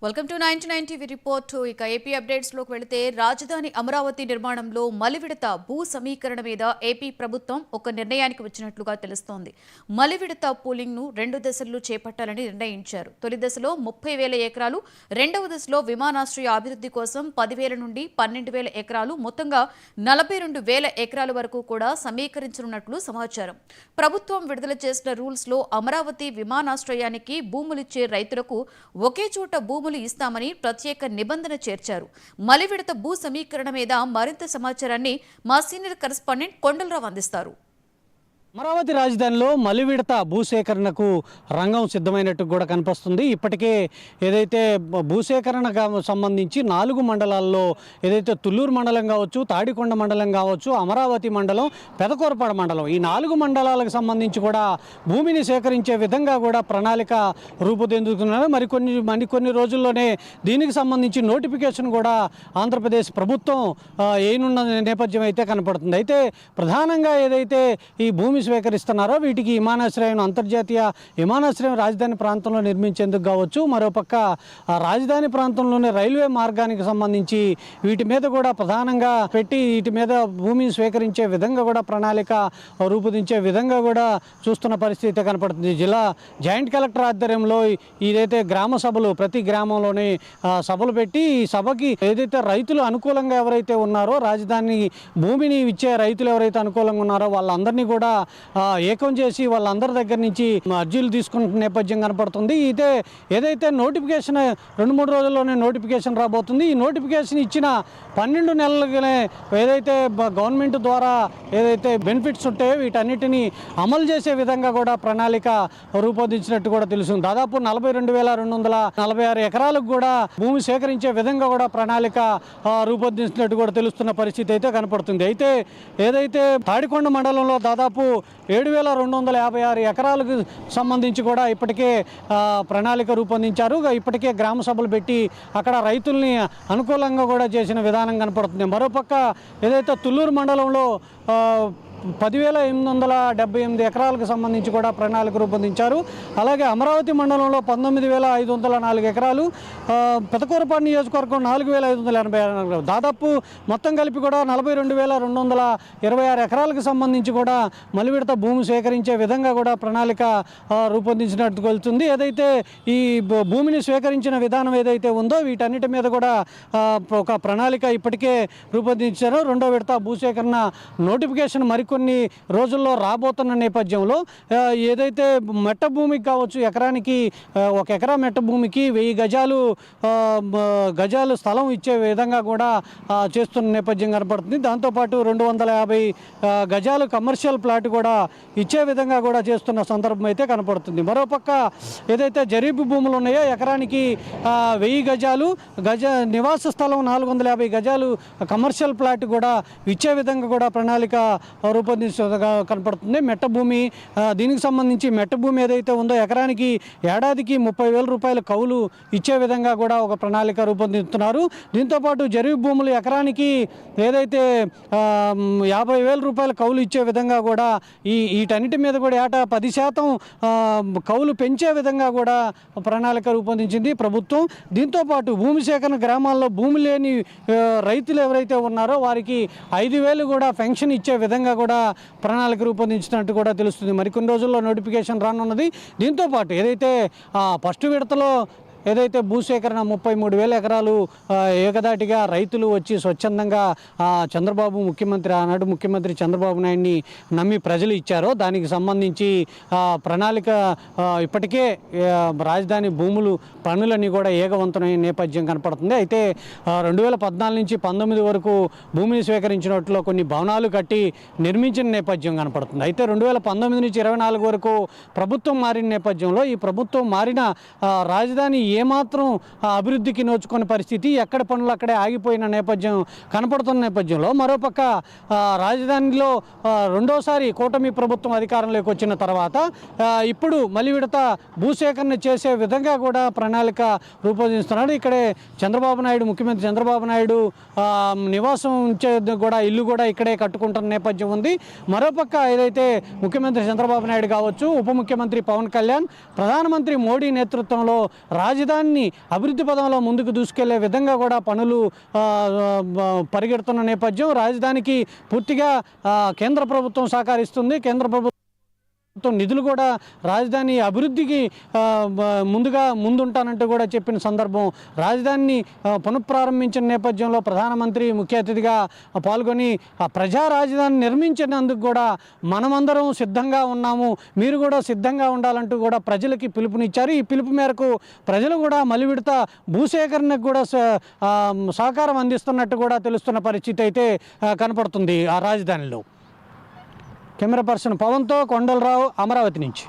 Welcome to 99 TV report. ఇక AP updates లోకి వెళితే రాజధాని అమరావతి నిర్మాణంలో మలివిడత భూ సమీకరణ మీద ఏపీ ప్రభుత్వం ఒక నిర్ణయానికి వచ్చినట్లుగా తెలుస్తోంది. మలివిడత పూలింగ్ ను 2 దశల్లో చేపట్టాలని నిర్ణయించారు. తొలి దశలో 30,000 ఎకరాలు, రెండవ దశలో విమానాశ్రయ అభివృద్ధి కోసం 10,000 నుండి 12,000 ఎకరాలు, మొత్తంగా 42,000 ఎకరాల వరకు కూడా సమీకరించనున్నట్లు సమాచారం. ప్రభుత్వం విడుదల చేసిన రూల్స్ లో అమరావతి విమానాశ్రయానికి భూములిచ్చే రైతులకు ఒకే చోట భూములు ఇస్తామని ప్రత్యేక నిబంధన చేర్చారు. మలివిడత భూ సమీకరణ మీద మరింత సమాచారాన్ని మా సీనియర్ కరెస్పాండెంట్ కొండలరావు అందిస్తారు. అమరావతి రాజధానిలో మలివిడత భూసేకరణకు రంగం సిద్ధమైనట్టు కూడా కనిపిస్తుంది. ఇప్పటికే ఏదైతే భూసేకరణకు సంబంధించి 4 మండలాల్లో ఏదైతే తుళ్ళూరు మండలం కావచ్చు, తాడికొండ మండలం కావచ్చు, అమరావతి మండలం, పెదకూరపాడ మండలం, ఈ 4 మండలాలకు సంబంధించి కూడా భూమిని సేకరించే విధంగా కూడా ప్రణాళిక రూపుదిద్దుతున్నారు. మరికొన్ని రోజుల్లోనే దీనికి సంబంధించి నోటిఫికేషన్ కూడా ఆంధ్రప్రదేశ్ ప్రభుత్వం ఏనున్న నేపథ్యం అయితే కనపడుతుంది. అయితే ప్రధానంగా ఏదైతే ఈ భూమి స్వీకరిస్తున్నారో వీటికి విమానాశ్రయం, అంతర్జాతీయ విమానాశ్రయం రాజధాని ప్రాంతంలో నిర్మించేందుకు కావచ్చు, మరోపక్క రాజధాని ప్రాంతంలోని రైల్వే మార్గానికి సంబంధించి వీటి మీద కూడా ప్రధానంగా పెట్టి వీటి మీద భూమిని స్వీకరించే విధంగా కూడా ప్రణాళిక రూపొందించే విధంగా కూడా చూస్తున్న పరిస్థితి కనపడుతుంది. జిల్లా జాయింట్ కలెక్టర్ ఆధ్వర్యంలో ఏదైతే గ్రామ సభలు, ప్రతి గ్రామంలోని సభలు పెట్టి ఈ సభకి ఏదైతే రైతులు అనుకూలంగా ఎవరైతే ఉన్నారో, రాజధాని భూమిని ఇచ్చే రైతులు ఎవరైతే అనుకూలంగా ఉన్నారో వాళ్ళందరినీ కూడా ఏకం చేసి వాళ్ళందరి దగ్గర నుంచి అర్జీలు తీసుకుంటున్న నేపథ్యం కనపడుతుంది. ఏదైతే నోటిఫికేషన్ 2-3 రోజుల్లోనే నోటిఫికేషన్ రాబోతుంది. ఈ నోటిఫికేషన్ ఇచ్చిన 12 నెలలనే ఏదైతే గవర్నమెంట్ ద్వారా ఏదైతే బెనిఫిట్స్ ఉంటాయో వీటన్నిటినీ అమలు చేసే విధంగా కూడా ప్రణాళిక రూపొందించినట్టు కూడా తెలుస్తుంది. దాదాపు 42,246 ఎకరాలకు కూడా భూమి సేకరించే విధంగా కూడా ప్రణాళిక రూపొందించినట్టు కూడా తెలుస్తున్న పరిస్థితి అయితే కనపడుతుంది. అయితే ఏదైతే తాడికొండ మండలంలో దాదాపు 7,256 ఎకరాలకు సంబంధించి కూడా ఇప్పటికే ప్రణాళిక రూపొందించారు. ఇప్పటికే గ్రామ సభలు పెట్టి అక్కడ రైతుల్ని అనుకూలంగా కూడా చేసిన విధానం కనపడుతుంది. మరోపక్క ఏదైతే తుళ్ళూరు మండలంలో 10,878 ఎకరాలకు సంబంధించి కూడా ప్రణాళిక రూపొందించారు. అలాగే అమరావతి మండలంలో 19,504 ఎకరాలు, పెదకూరపాడు నియోజకవర్గం 4,580 ఎకరాలు, దాదాపు మొత్తం కలిపి కూడా 42,226 ఎకరాలకు సంబంధించి కూడా మలివిడత భూమి సేకరించే విధంగా కూడా ప్రణాళిక రూపొందించినట్టు వెళ్తుంది. ఏదైతే ఈ భూమిని స్వీకరించిన విధానం ఏదైతే ఉందో వీటన్నిటి మీద కూడా ఒక ప్రణాళిక ఇప్పటికే రూపొందించారు. 2వ విడత భూసేకరణ నోటిఫికేషన్ మరికొన్ని రోజుల్లో రాబోతున్న నేపథ్యంలో ఏదైతే మెట్ట భూమికి కావచ్చు, ఎకరానికి 1 ఎకరా మెట్ట భూమికి 1000 గజాలు స్థలం ఇచ్చే విధంగా కూడా చేస్తున్న నేపథ్యం కనపడుతుంది. దాంతోపాటు 250 గజాలు కమర్షియల్ ప్లాట్ కూడా ఇచ్చే విధంగా కూడా చేస్తున్న సందర్భం అయితే కనపడుతుంది. మరోపక్క ఏదైతే జరీబు భూములు ఉన్నాయో ఎకరానికి 1000 గజాలు, నివాస స్థలం 450 గజాలు కమర్షియల్ ప్లాట్ కూడా ఇచ్చే విధంగా కూడా ప్రణాళిక రూపొందించగా కనపడుతుంది. మెట్ట భూమి, దీనికి సంబంధించి మెట్ట భూమి ఏదైతే ఉందో ఎకరానికి ఏడాదికి 30,000 రూపాయల కౌలు ఇచ్చే విధంగా కూడా ఒక ప్రణాళిక రూపొందిస్తున్నారు. దీంతోపాటు జరీబు భూములు ఎకరానికి ఏదైతే 50,000 రూపాయల కౌలు ఇచ్చే విధంగా కూడా వీటన్నిటి మీద కూడా ఏటా 10% కౌలు పెంచే విధంగా కూడా ప్రణాళిక రూపొందించింది ప్రభుత్వం. దీంతోపాటు భూమి సేకరణ గ్రామాల్లో భూమి లేని రైతులు ఎవరైతే ఉన్నారో వారికి 5,000 కూడా పెన్షన్ ఇచ్చే విధంగా కూడా ప్రణాళిక రూపొందించినట్టు కూడా తెలుస్తుంది. మరికొన్ని రోజుల్లో నోటిఫికేషన్ రానున్నది. దీంతోపాటు ఏదైతే ఫస్ట్ విడతలో ఏదైతే భూసేకరణ 33,000 ఎకరాలు ఏకదాటిగా రైతులు వచ్చి స్వచ్ఛందంగా ఆనాడు ముఖ్యమంత్రి చంద్రబాబు నాయుడిని నమ్మి ప్రజలు ఇచ్చారో దానికి సంబంధించి ప్రణాళిక ఇప్పటికే రాజధాని భూములు పనులన్నీ కూడా ఏకవంతమైన నేపథ్యం కనపడుతుంది. అయితే 2014 నుంచి 19 వరకు భూమిని స్వీకరించినట్లు కొన్ని భవనాలు కట్టి నిర్మించిన నేపథ్యం కనపడుతుంది. అయితే 2019 నుంచి 24 వరకు ప్రభుత్వం మారిన నేపథ్యంలో ఈ ప్రభుత్వం మారిన రాజధాని ఏమాత్రం అభివృద్ధికి నోచుకునే పరిస్థితి, ఎక్కడ పనులు అక్కడే ఆగిపోయిన నేపథ్యం కనపడుతున్న నేపథ్యంలో మరోపక్క రాజధానిలో రెండోసారి కూటమి ప్రభుత్వం అధికారంలోకి వచ్చిన తర్వాత ఇప్పుడు మలివిడత భూసేకరణ చేసే విధంగా కూడా ప్రణాళిక రూపొందిస్తున్నాడు. ఇక్కడే ముఖ్యమంత్రి చంద్రబాబు నాయుడు నివాసం కూడా ఇల్లు కూడా ఇక్కడే కట్టుకుంటున్న నేపథ్యం ఉంది. మరోపక్క ఏదైతే ముఖ్యమంత్రి చంద్రబాబు నాయుడు కావచ్చు, ఉప ముఖ్యమంత్రి పవన్ కళ్యాణ్, ప్రధానమంత్రి మోడీ నేతృత్వంలో రాజధాని రాజధానిని అభివృద్ధి పదంలో ముందుకు దూసుకెళ్లే విధంగా కూడా పనులు పరిగెడుతున్న నేపథ్యం. రాజధానికి పూర్తిగా కేంద్ర ప్రభుత్వం సహకరిస్తుంది. కేంద్ర ప్రభుత్వం నిధులు కూడా రాజధాని అభివృద్ధికి ముందుంటానంటూ కూడా చెప్పిన సందర్భం. రాజధానిని పునఃప్రారంభించిన నేపథ్యంలో ప్రధానమంత్రి ముఖ్య అతిథిగా పాల్గొని ప్రజా రాజధాని నిర్మించినందుకు కూడా మనమందరం సిద్ధంగా ఉన్నాము, మీరు కూడా సిద్ధంగా ఉండాలంటూ కూడా ప్రజలకి పిలుపునిచ్చారు. ఈ పిలుపు మేరకు ప్రజలు కూడా మలివిడత భూసేకరణకు కూడా సహకారం అందిస్తున్నట్టు కూడా తెలుస్తున్న పరిస్థితి అయితే కనపడుతుంది ఆ రాజధానిలో. కెమెరా పర్సన్ పవన్తో కొండలరావు, అమరావతి నుంచి.